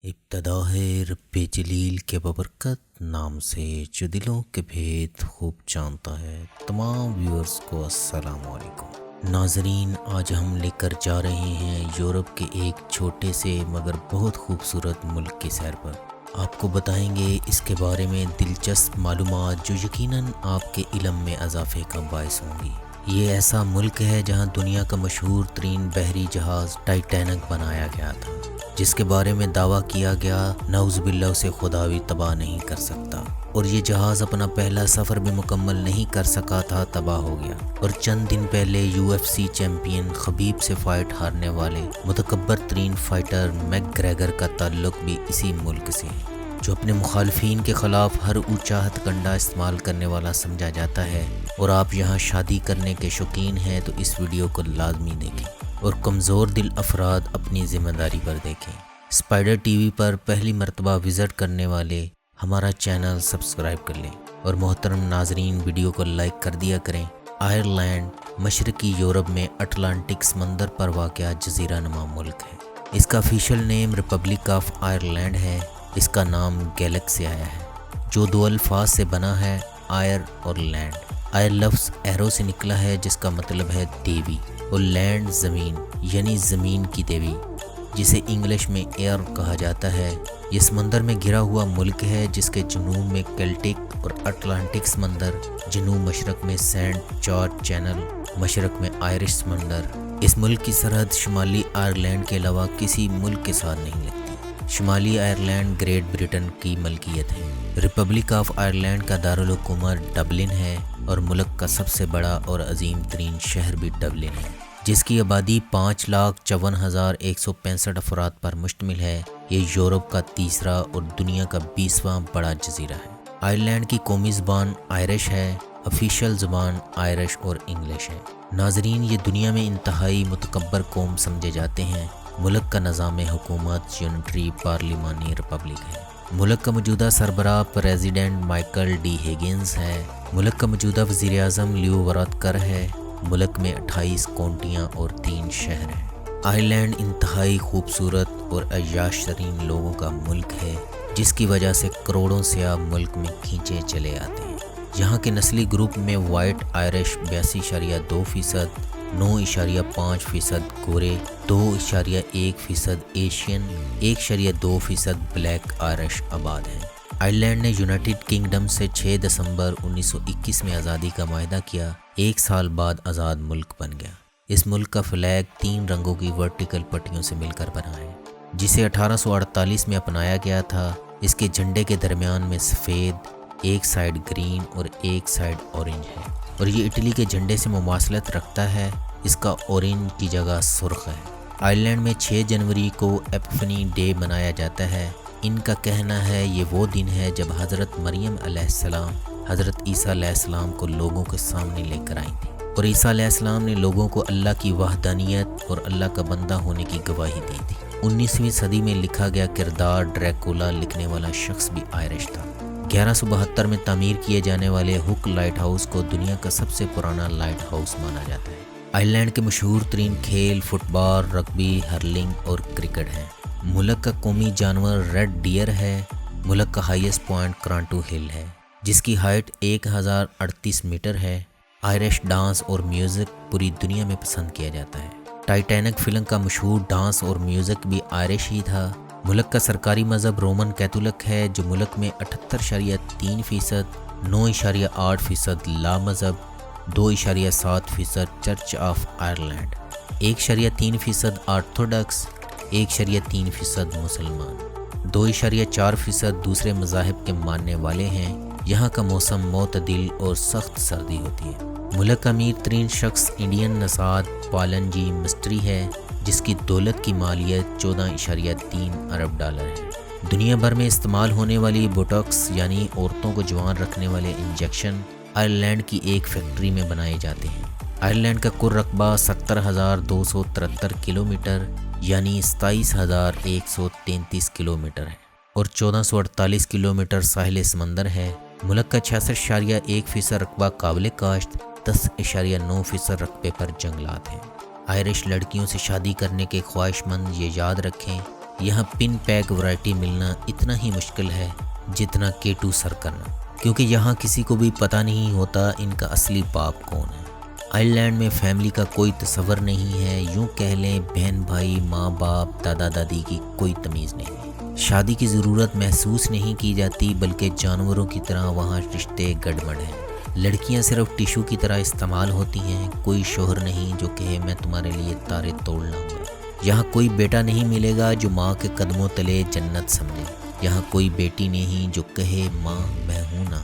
ابتدا ہے رب جلیل کے ببرکت نام سے جو دلوں کے بھید خوب جانتا ہے۔ تمام ویورز کو السلام علیکم۔ ناظرین، آج ہم لے کر جا رہے ہیں یورپ کے ایک چھوٹے سے مگر بہت خوبصورت ملک کی سیر پر۔ آپ کو بتائیں گے اس کے بارے میں دلچسپ معلومات جو یقیناً آپ کے علم میں اضافے کا باعث ہوں گی۔ یہ ایسا ملک ہے جہاں دنیا کا مشہور ترین بحری جہاز ٹائٹینک بنایا گیا تھا، جس کے بارے میں دعویٰ کیا گیا نعوذ باللہ اسے خدا بھی تباہ نہیں کر سکتا، اور یہ جہاز اپنا پہلا سفر بھی مکمل نہیں کر سکا تھا، تباہ ہو گیا۔ اور چند دن پہلے UFC چیمپئن خبیب سے فائٹ ہارنے والے متکبر ترین فائٹر میک گریگر کا تعلق بھی اسی ملک سے ہے، جو اپنے مخالفین کے خلاف ہر اونچا ہتھ کنڈا استعمال کرنے والا سمجھا جاتا ہے۔ اور آپ یہاں شادی کرنے کے شوقین ہیں تو اس ویڈیو کو لازمی دیکھیں، اور کمزور دل افراد اپنی ذمہ داری پر دیکھیں۔ اسپائڈر ٹی وی پر پہلی مرتبہ وزٹ کرنے والے ہمارا چینل سبسکرائب کر لیں، اور محترم ناظرین ویڈیو کو لائک کر دیا کریں۔ آئرلینڈ مشرقی یورپ میں اٹلانٹک سمندر پر واقع جزیرہ نما ملک ہے۔ اس کا official name republic of Ireland ہے۔ اس کا نام گیلک سے آیا ہے، جو دو الفاظ سے بنا ہے، آئر اور لینڈ۔ آئر لفظ ایرو سے نکلا ہے جس کا مطلب ہے دیوی، اور لینڈ زمین یعنی زمین کی دیوی، جسے انگلش میں ایئر کہا جاتا ہے۔ یہ سمندر میں گھرا ہوا ملک ہے جس کے جنوب میں کیلٹک اور اٹلانٹک سمندر، جنوب مشرق میں سینٹ جارج چینل، مشرق میں آئرش سمندر۔ اس ملک کی سرحد شمالی آئرلینڈ کے علاوہ کسی ملک کے ساتھ نہیں لگتی۔ شمالی آئرلینڈ گریٹ برٹن کی ملکیت ہے۔ ریپبلک آف آئرلینڈ کا دارالحکومت ڈبلن ہے، اور ملک کا سب سے بڑا اور عظیم ترین شہر بھی ڈبلن ہے، جس کی آبادی 5,54,165 افراد پر مشتمل ہے۔ یہ یورپ کا تیسرا اور دنیا کا 20واں بڑا جزیرہ ہے۔ آئرلینڈ کی قومی زبان آئرش ہے، آفیشیل زبان آئرش اور انگلش ہے۔ ناظرین، یہ دنیا میں انتہائی متکبر قوم سمجھے جاتے ہیں۔ ملک کا نظام حکومت یونٹری پارلیمانی ریپبلک ہے۔ ملک کا موجودہ سربراہ پریزیڈنٹ مائیکل ڈی ہگنز ہے۔ ملک کا موجودہ وزیر اعظم لیو وارادکر ہے۔ ملک میں 28 کونٹیاں اور 3 شہر ہیں۔ آئرلینڈ انتہائی خوبصورت اور عیاش ترین لوگوں کا ملک ہے، جس کی وجہ سے کروڑوں سیاح ملک میں کھینچے چلے آتے ہیں۔ یہاں کے نسلی گروپ میں وائٹ آئرش 82.2%، 9.5% گورے، 2.1% ایشین، 1.2% بلیک آئرش آباد ہیں۔ آئرلینڈ نے یونائٹڈ کنگڈم سے 6 دسمبر 1921 میں آزادی کا معاہدہ کیا۔ 1 سال بعد آزاد ملک بن گیا۔ اس ملک کا فلیگ 3 رنگوں کی ورٹیکل پٹیوں سے مل کر بنا ہے، جسے 1848 میں اپنایا گیا تھا۔ اس کے جھنڈے کے درمیان میں سفید، ایک سائڈ گرین اور ایک سائڈ اورنج ہے، اور یہ اٹلی کے جھنڈے سے مماثلت رکھتا ہے۔ اس کا اورنج کی جگہ سرخ ہے۔ آئرلینڈ میں 6 جنوری کو ایپیفنی ڈے منایا جاتا ہے۔ ان کا کہنا ہے یہ وہ دن ہے جب حضرت مریم علیہ السلام حضرت عیسیٰ علیہ السلام کو لوگوں کے سامنے لے کر آئی تھی، اور عیسیٰ علیہ السلام نے لوگوں کو اللہ کی وحدانیت اور اللہ کا بندہ ہونے کی گواہی دی تھی۔ 19ویں صدی میں لکھا گیا کردار ڈریکولا لکھنے والا شخص بھی آئرش تھا۔ 1172 میں تعمیر کیے جانے والے ہک لائٹ ہاؤس کو دنیا کا سب سے پرانا لائٹ ہاؤس مانا جاتا ہے۔ آئرلینڈ کے مشہور ترین کھیل فٹ بال، رگبی، ہرلنگ اور کرکٹ ہیں۔ ملک کا قومی جانور ریڈ ڈیئر ہے۔ ملک کا ہائیسٹ پوائنٹ کرانٹو ہل ہے، جس کی ہائٹ 1038 میٹر ہے۔ آئرش ڈانس اور میوزک پوری دنیا میں پسند کیا جاتا ہے۔ ٹائٹینک فلم کا مشہور ڈانس اور میوزک بھی آئرش ہی تھا۔ ملک کا سرکاری مذہب رومن کیتھولک ہے، جو ملک میں 78.3%، 9.8% لا مذہب، 2.7% چرچ آف آئرلینڈ، 1.3% آرتھوڈکس، 1.3% مسلمان، 2.4% دوسرے مذاہب کے ماننے والے ہیں۔ یہاں کا موسم معتدل اور سخت سردی ہوتی ہے۔ ملک کا امیر ترین شخص انڈین نژاد پالن جی مسٹری ہے، جس کی دولت کی مالیت 14.3 ارب ڈالر ہے۔ دنیا بھر میں استعمال ہونے والی بوٹاکس یعنی عورتوں کو جوان رکھنے والے انجیکشن آئرلینڈ کی ایک فیکٹری میں بنائے جاتے ہیں۔ آئرلینڈ کا کل رقبہ 70,273 کلومیٹر یعنی 27,133 کلومیٹر ہے، اور 1448 کلومیٹر ساحل سمندر ہے۔ ملک کا 66.1% رقبہ قابل کاشت، 10.9% رقبے پر جنگلات ہیں۔ آئرش لڑکیوں سے شادی کرنے کے خواہش مند یہ یاد رکھیں، یہاں پن پیک ورائٹی ملنا اتنا ہی مشکل ہے جتنا K2 سر کرنا، کیونکہ یہاں کسی کو بھی پتہ نہیں ہوتا ان کا اصلی باپ کون ہے۔ آئرلینڈ میں فیملی کا کوئی تصور نہیں ہے، یوں کہہ لیں بہن بھائی، ماں باپ، دادا دادی کی کوئی تمیز نہیں ہے۔ شادی کی ضرورت محسوس نہیں کی جاتی، بلکہ جانوروں کی طرح وہاں رشتے گڈمڈ ہیں۔ لڑکیاں صرف ٹیشو کی طرح استعمال ہوتی ہیں، کوئی شوہر نہیں جو کہے میں تمہارے لیے تارے توڑ لاؤں گا۔ یہاں کوئی بیٹا نہیں ملے گا جو ماں کے قدموں تلے جنت سمجھے، یہاں کوئی بیٹی نہیں جو کہے ماں میں ہوں نا۔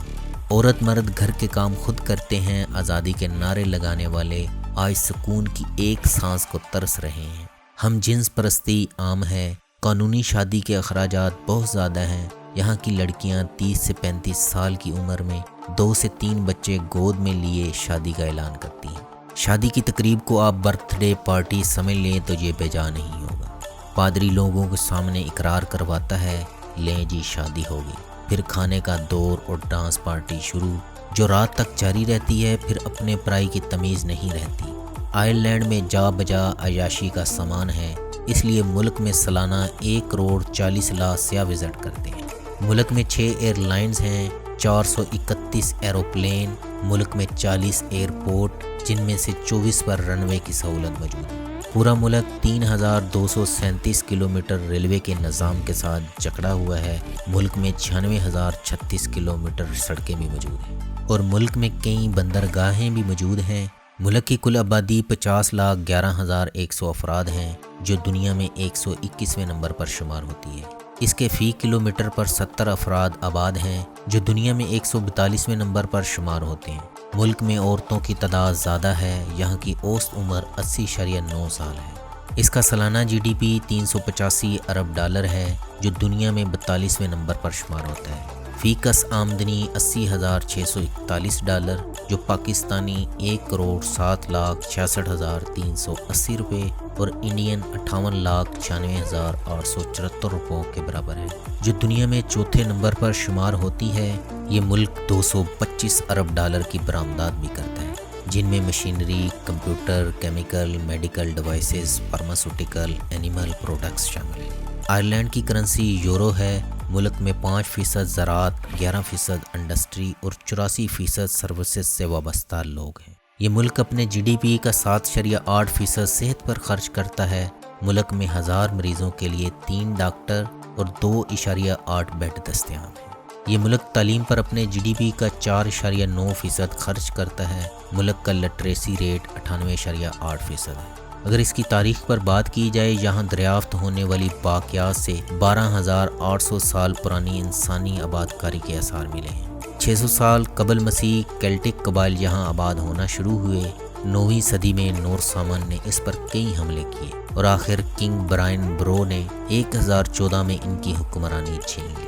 عورت مرد گھر کے کام خود کرتے ہیں، آزادی کے نعرے لگانے والے آج سکون کی ایک سانس کو ترس رہے ہیں۔ ہم جنس پرستی عام ہے، قانونی شادی کے اخراجات بہت زیادہ ہیں۔ یہاں کی لڑکیاں 30 سے 35 سال کی عمر میں 2 سے 3 بچے گود میں لیے شادی کا اعلان کرتی ہیں۔ شادی کی تقریب کو آپ برتھ ڈے پارٹی سمجھ لیں تو یہ بے جا نہیں ہوگا۔ پادری لوگوں کے سامنے اقرار کرواتا ہے لیں جی شادی ہوگی، پھر کھانے کا دور اور ڈانس پارٹی شروع جو رات تک جاری رہتی ہے، پھر اپنے پرائی کی تمیز نہیں رہتی۔ آئرلینڈ میں جا بجا عیاشی کا سامان ہے، اس لیے ملک میں سالانہ 1 کروڑ 40 لاکھ سیاح وزٹ کرتے ہیں۔ ملک میں 6 ایئر لائنز ہیں، 431 ایروپلین، ملک میں 40 ایئرپورٹ جن میں سے 24 پر رن وے کی سہولت موجود ہے۔ پورا ملک 3237 کلومیٹر ریلوے کے نظام کے ساتھ جکڑا ہوا ہے۔ ملک میں 96,036 کلومیٹر سڑکیں بھی موجود ہیں اور ملک میں کئی بندرگاہیں بھی موجود ہیں۔ ملک کی کل آبادی 50,11,100 افراد ہیں جو دنیا میں 121ویں نمبر پر شمار ہوتی ہے۔ اس کے فی کلومیٹر پر 70 افراد آباد ہیں جو دنیا میں 142ویں نمبر پر شمار ہوتے ہیں۔ ملک میں عورتوں کی تعداد زیادہ ہے، یہاں کی اوسط عمر 80.9 سال ہے۔ اس کا سالانہ GDP 385 ارب ڈالر ہے جو دنیا میں 42ویں نمبر پر شمار ہوتا ہے۔ فی کس آمدنی 80,641 ڈالر جو پاکستانی 1,07,66,380 روپے اور انڈین 58,96,874 روپوں کے برابر ہے، جو دنیا میں چوتھے نمبر پر شمار ہوتی ہے۔ یہ ملک 225 ارب ڈالر کی برآمدات بھی کرتا ہے، جن میں machinery, computer, chemical, medical devices, pharmaceutical, animal products شامل ہیں۔ آئرلینڈ کی کرنسی یورو ہے۔ ملک میں 5% زراعت، 11% انڈسٹری اور 84% سروسز سے وابستہ لوگ ہیں۔ یہ ملک اپنے GDP کا 7.8% صحت پر خرچ کرتا ہے۔ ملک میں 1000 مریضوں کے لیے 3 ڈاکٹر اور 2.8 بیڈ دستیاب ہیں۔ یہ ملک تعلیم پر اپنے GDP کا 4.9% خرچ کرتا ہے۔ ملک کا لٹریسی ریٹ 98.8% ہے۔ اگر اس کی تاریخ پر بات کی جائے، یہاں دریافت ہونے والی باقیات سے 12,800 سال پرانی انسانی آبادکاری کے آثار ملے ہیں۔ 600 سال قبل مسیح کیلٹک قبائل یہاں آباد ہونا شروع ہوئے۔ 9ویں صدی میں نورسامن نے اس پر کئی حملے کیے اور آخر کنگ برائن برو نے 1014 میں ان کی حکمرانی چھین لی۔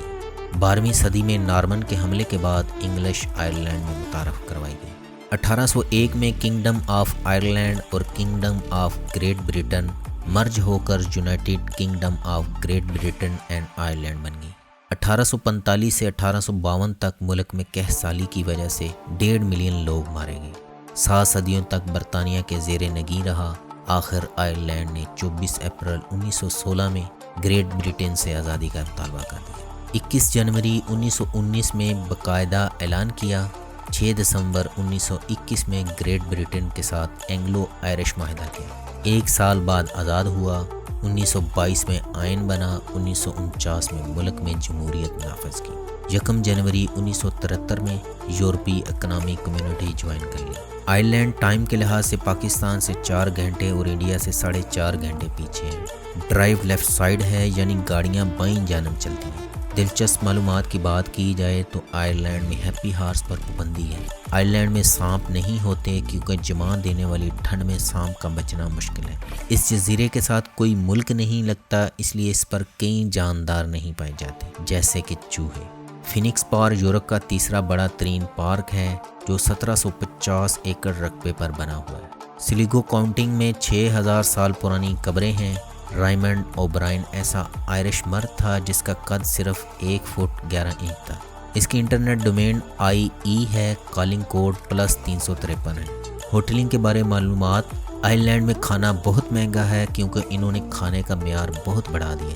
12ویں صدی میں نارمن کے حملے کے بعد انگلش آئرلینڈ میں متعارف کروائی گئی۔ 1801 میں کنگڈم آف آئرلینڈ اور Kingdom of Great Britain merge ہو کر United Kingdom of Great Britain and Ireland بن گئی۔ 1845 سے 1852 تک ملک میں قحط سالی کی وجہ سے 1.5 ملین لوگ مارے گئے۔ 7 صدیوں تک برطانیہ کے زیر نگین رہا۔ آخر آئرلینڈ نے 24 اپریل 1916 میں گریٹ بریٹن سے آزادی کا مطالبہ کر دیا۔ 21 جنوری 1919 میں باقاعدہ اعلان کیا۔ 6 دسمبر 1921 میں گریٹ بریٹن کے ساتھ اینگلو آئرش معاہدہ کیا۔ 1 سال بعد آزاد ہوا۔ 1922 میں آئین بنا۔ 1949 میں ملک میں جمہوریت نافذ کی۔ 1 جنوری 1973 میں یورپی اکنامک کمیونٹی جوائن کر لی۔ آئرلینڈ ٹائم کے لحاظ سے پاکستان سے 4 گھنٹے اور انڈیا سے 4.5 گھنٹے پیچھے ہے۔ ڈرائیو لیفٹ سائڈ ہے، یعنی گاڑیاں بائیں جانب چلتی ہیں۔ دلچسپ معلومات کی بات کی جائے تو آئرلینڈ میں ہیپی ہارس پر پابندی ہے۔ آئرلینڈ میں سانپ نہیں ہوتے کیونکہ جمان دینے والی ٹھنڈ میں سانپ کا بچنا مشکل ہے۔ اس جزیرے کے ساتھ کوئی ملک نہیں لگتا، اس لیے اس پر کئی جاندار نہیں پائے جاتے جیسے کہ چوہے۔ فینکس پارک یورپ کا تیسرا بڑا ترین پارک ہے جو 1750 ایکڑ رقبے پر بنا ہوا ہے۔ سلیگو کاؤنٹنگ میں 6000 سال پرانی قبریں ہیں۔ رائمنڈ اوبرائن ایسا آئرش مرد تھا جس کا قد صرف 1 فٹ 11 انچ تھا۔ اس کی انٹرنیٹ ڈومین IE ہے، کالنگ کوڈ +353 ہے۔ ہوٹلنگ کے بارے معلومات: آئرلینڈ میں کھانا بہت مہنگا ہے کیونکہ انہوں نے کھانے کا معیار بہت بڑھا دیا ہے۔